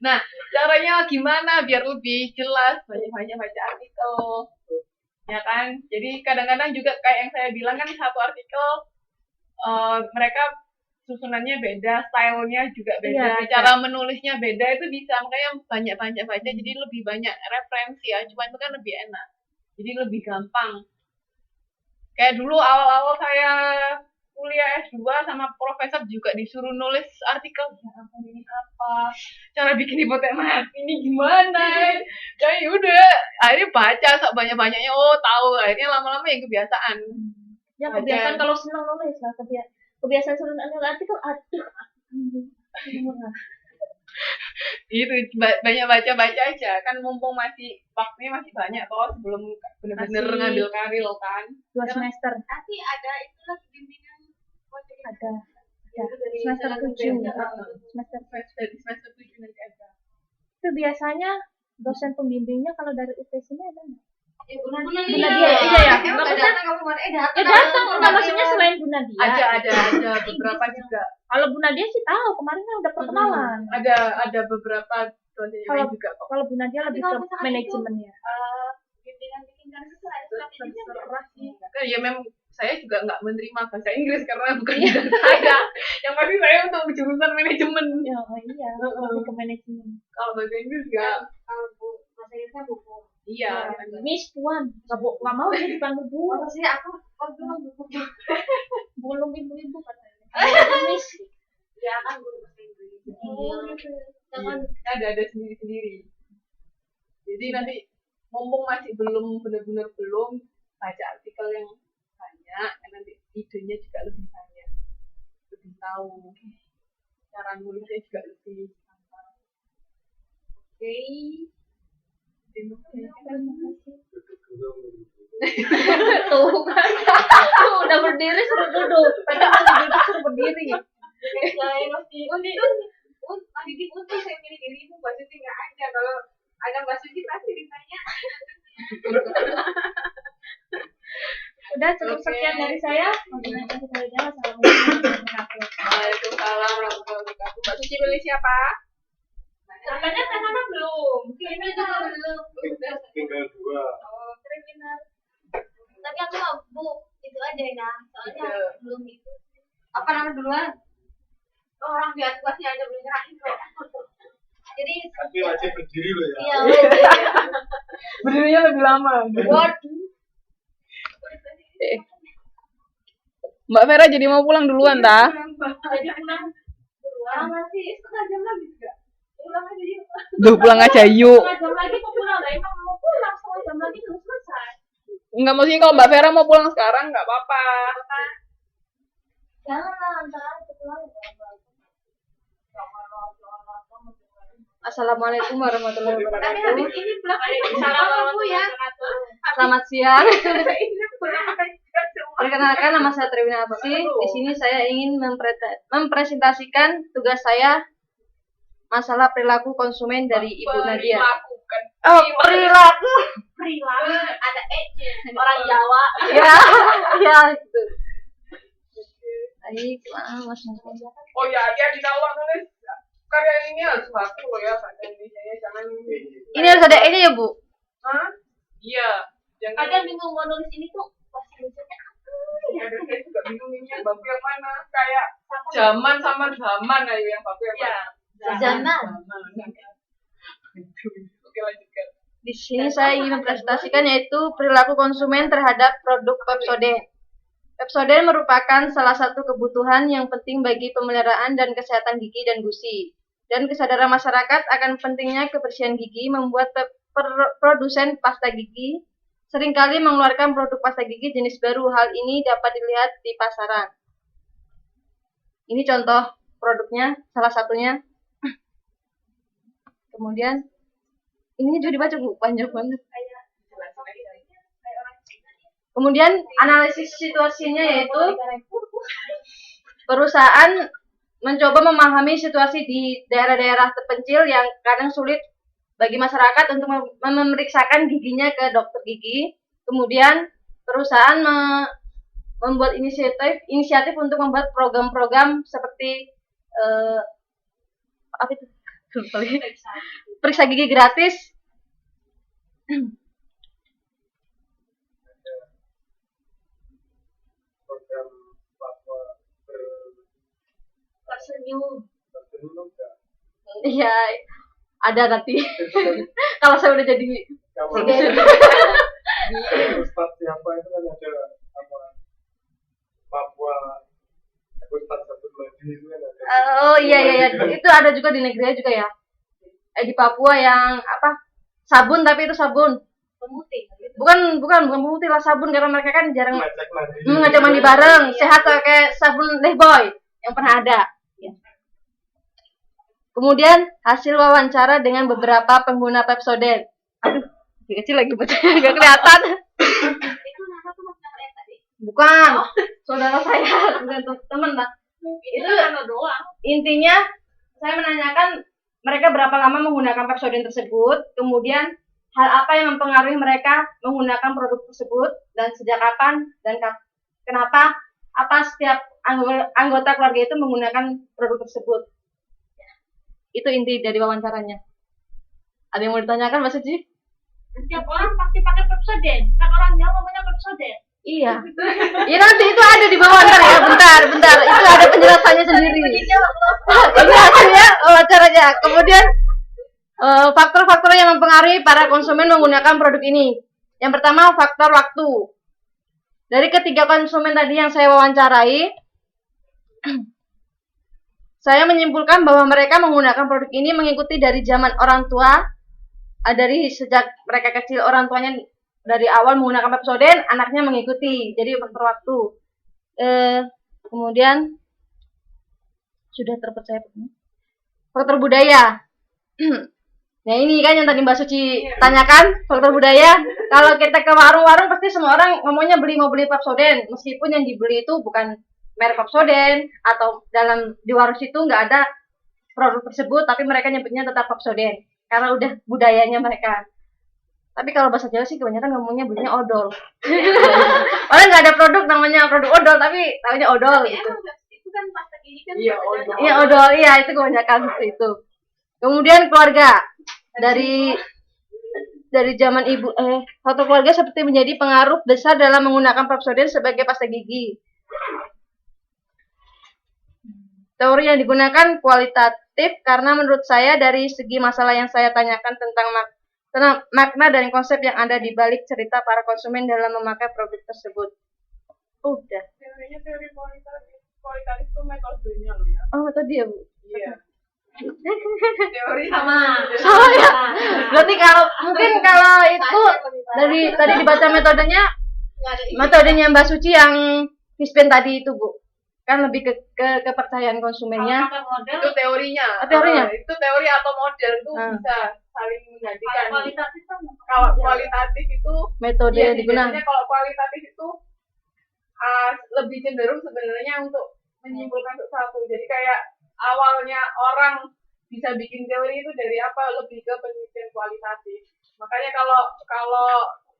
Nah, caranya gimana biar lebih jelas? Banyak-banyak baca artikel, ya kan? Jadi kadang-kadang juga kayak yang saya bilang kan satu artikel mereka susunannya beda, stylenya juga beda, Iya, cara menulisnya beda itu bisa makanya banyak-banyak baca jadi lebih banyak referensi ya. Cuma itu kan lebih enak, jadi lebih gampang. Kayak dulu awal-awal saya kuliah S2 sama profesor juga disuruh nulis artikel, ya ampun ini apa, cara bikin hipotermia ini gimana, jadi udah akhirnya baca banyak-banyaknya, oh tahu, akhirnya lama-lama yang kebiasaan yang baca. kebiasaan kalau senang nulis lah, kebiasaan senang nulis artikel, aduh. Itu banyak baca-baca aja kan mumpung masih waktunya masih banyak toh sebelum bener-bener ngambil karir kan 2 semester Nanti ada itulah bimbingan ada semester 7 semester 7 nanti ada. Itu biasanya dosen pembimbingnya kalau dari UTS ini ada nggak? Bu Nadia, Nadia, iya ya. Emang nggak datang kamu kemarin? Datang, enggak maksudnya selain Bu Nadia. Ada beberapa juga. Kalau Bu Nadia sih tahu, kemarin kan udah perkenalan. Ada beberapa dosen yang lain juga kok. Kalau Bu Nadia lebih ke manajemennya. Bimbingan bikin kan itu ada terserah sih. Ya memang saya juga nggak menerima bahasa Inggris karena bukan bidang saya. Yang pasti saya untuk jurusan manajemen. Ya, iya, lebih ke manajemen. Kalau bahasa Inggris ya. Kalau bahasa Inggrisnya buku. Iya. Miss Puan, nggak mau dia dipanggil Bu. Oh sih aku belum buku. Belum ibu-ibu katanya. Miss. Ya kan guru bahasa Inggris. Jangan ada sendiri-sendiri. Jadi nanti mumpung masih belum benar-benar belum baca artikel yang banyak, nanti idenya juga lebih banyak, lebih tahu cara nulisnya juga lebih gampang. Oke. Terima kasih. Tuh kan, udah berdiri suruh duduk, padahal duduk suruh berdiri. Saya mesti Aditi untuk saya pilih dirimu Mbak Suci nggak ada, kalau ada Mbak Suci pasti ditanya. Udah cukup sekian dari saya. Assalamualaikum Waalaikumsalam warahmatullahi wabarakatuh. Mbak Suci pilih siapa? Katanya karena belum. Ini juga belum. Tinggal 2. Oh, kriminal. Tapi aku mau Bu, itu aja ya. Soalnya belum itu. Apa nama duluan? Orang biar tugasnya aja belum nyerahin kok. Jadi Tapi wajib berdiri loh ya. iya. Berdirinya lebih lama. Waduh. Mbak Vera jadi mau pulang duluan ta? Jadi pulang duluan. Masih setengah jam lagi juga. Pulang aja yuk. Duh, pulang aja yuk. Setengah jam lagi mau pulang. Lah emang mau pulang setengah jam lagi belum selesai. Enggak, maksudnya kalau Mbak Vera mau pulang sekarang nggak apa-apa. Jangan lah, antara itu pulang. Assalamualaikum warahmatullahi Tapi wabarakatuh. habis ini pulang sama Bu ya. Selamat siang. Ini pulang aja. Perkenalkan, nama saya Triwinawati. Di sini saya ingin mempresentasikan tugas saya masalah perilaku konsumen dari Ibu Nadia. Oh, perilaku. Perilaku ada E-nya. Orang Jawa. Ya, gitu. Baik, Mas. Oh ya, dia di bawah nulis karya ini harus baku loh ya bahasa Indonesia-nya, jangan Ini harus ada ini ya, Bu? Hah? Iya. Jangan. Kadang bingung mau nulis ini tuh bahasa Indonesia apa ya? Ada saya juga bingung ini yang baku yang mana. Kayak zaman sama zaman ayo yang baku yang mana. Zaman. Oke, lanjutkan. Di sini saya ingin mempresentasikan yaitu perilaku konsumen terhadap produk Pepsodent. Pepsodent merupakan salah satu kebutuhan yang penting bagi pemeliharaan dan kesehatan gigi dan gusi. Dan kesadaran masyarakat akan pentingnya kebersihan gigi membuat produsen pasta gigi seringkali mengeluarkan produk pasta gigi jenis baru. Hal ini dapat dilihat di pasaran. Ini contoh produknya, salah satunya. Kemudian, ini juga dibaca Bu, panjang banget. Kemudian analisis situasinya yaitu perusahaan mencoba memahami situasi di daerah-daerah terpencil yang kadang sulit bagi masyarakat untuk memeriksakan giginya ke dokter gigi. Kemudian perusahaan membuat inisiatif untuk membuat program-program seperti apa itu? Periksa gigi gratis. Program Papua Tersenyum. bersenyum enggak? Iya, ada nanti. Kalau saya udah jadi Kalau Ustadz siapa itu kan ada apa Papua Ustadz Sabun Madi itu kan ada. oh iya itu ada juga di negeri juga ya. Di Papua yang apa? Sabun tapi itu sabun. Pemutih. Bukan pemutih lah, sabun karena mereka kan jarang Ngecek mandi. ngajak mandi bareng. Sehat kayak sabun Lifebuoy yang pernah ada. Kemudian hasil wawancara dengan beberapa pengguna Pepsodent. Aduh, kecil lagi bacanya nggak kelihatan. Itu Nana tuh masih yang tadi. Bukan, saudara saya, bukan teman lah. Itu Nana doang. Intinya saya menanyakan mereka berapa lama menggunakan Pepsodent tersebut, kemudian hal apa yang mempengaruhi mereka menggunakan produk tersebut dan sejak kapan dan kenapa apa setiap anggota keluarga itu menggunakan produk tersebut. Itu inti dari wawancaranya. Ada yang mau ditanyakan Mas Suci? Setiap orang pasti pakai Pepsodent. Kan orang Jawa ngomongnya Pepsodent. Iya. Iya nanti itu ada di bawah ntar ya. Bentar. Itu ada penjelasannya sendiri. Ini hasilnya wawancaranya. Kemudian faktor-faktor yang mempengaruhi para konsumen menggunakan produk ini. Yang pertama faktor waktu. Dari ketiga konsumen tadi yang saya wawancarai, saya menyimpulkan bahwa mereka menggunakan produk ini mengikuti dari zaman orang tua, dari sejak mereka kecil orang tuanya dari awal menggunakan Pepsodent, anaknya mengikuti. Jadi faktor waktu. Kemudian sudah terpercaya faktor budaya. Nah ini kan yang tadi Mbak Suci tanyakan, faktor budaya. Kalau kita ke warung-warung pasti semua orang ngomongnya mau beli Pepsodent, meskipun yang dibeli itu bukan merek Pepsodent atau di warung situ nggak ada produk tersebut, tapi mereka nyebutnya tetap Pepsodent karena udah budayanya mereka. Tapi kalau bahasa Jawa sih kebanyakan ngomongnya belinya odol. Orang nggak ada produk namanya produk odol, tapi tahunya odol gitu. Itu kan pasta gigi kan. Iya, odol. Iya odol, iya itu kebanyakan seperti itu. Kemudian keluarga dari zaman faktor keluarga seperti menjadi pengaruh besar dalam menggunakan Pepsodent sebagai pasta gigi. Teori yang digunakan kualitatif karena menurut saya dari segi masalah yang saya tanyakan tentang makna dan konsep yang ada di balik cerita para konsumen dalam memakai produk tersebut. Udah. Teorinya teori kualitatif itu metodenya loh ya. Oh, metode ya, Bu? Iya. Teori sama ya. Berarti kalau itu dari tadi dibaca metodenya Mbak Suci yang Fispin tadi itu, Bu. Kan lebih ke kepercayaan konsumennya. Itu teorinya. Teorinya. Itu teori atau model itu bisa saling menggantikan. Kalau kualitatif itu Metode yang digunakan. biasanya kalau kualitatif itu lebih cenderung sebenarnya untuk menyimpulkan sesuatu. Jadi kayak awalnya orang bisa bikin teori itu dari apa, lebih ke penelitian kualitatif. Makanya kalau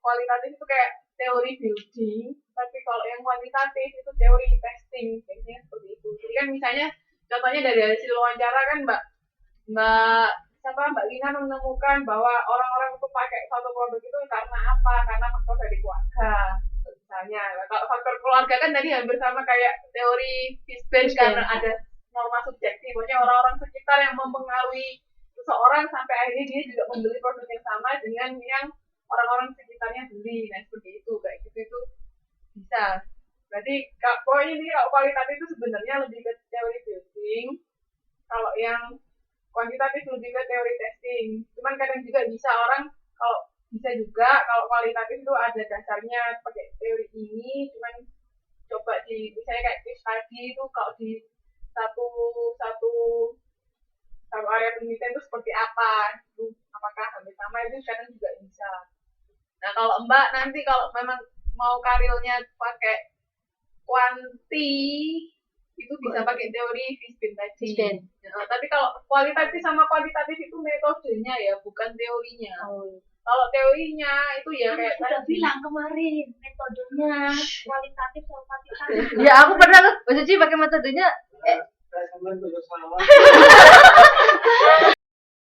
kualitatif itu kayak teori building, tapi kalau yang kuantitatif itu teori testing, biasanya seperti itu. Jadi kan misalnya contohnya dari hasil wawancara kan Mbak Lina menemukan bahwa orang-orang itu pakai satu produk itu karena apa? Karena faktor dari keluarga. Misalnya, kalau faktor keluarga kan tadi hampir sama kayak teori Fishbane karena ada norma subjektif, maksudnya orang-orang sekitar yang mempengaruhi seseorang sampai akhirnya dia juga membeli produk yang sama dengan yang orang-orang sekitarnya beli. Nah seperti itu, kayak gitu itu bisa. Berarti pokoknya ini kalau kualitatif itu sebenarnya lebih ke teori building, kalau yang kuantitatif lebih ke teori testing. Cuman kadang juga bisa orang kalau bisa juga kalau kualitatif itu ada dasarnya pakai teori ini, cuman coba misalnya kayak case tadi itu kalau di satu area penelitian itu seperti apa, itu apakah hampir sama, itu kadang juga bisa. Nah kalau Mbak nanti kalau memang mau karirnya pakai kuanti itu bisa pakai teori Fishbane tadi. Nah, tapi kalau kualitatif sama kuantitatif itu metodenya ya, bukan teorinya. Kalau teorinya itu ya kayak udah bilang kemarin metodenya kualitatif sama kuantitatif. Ya aku pernah Mbak Suci pakai metodenya. Saya sampai sama.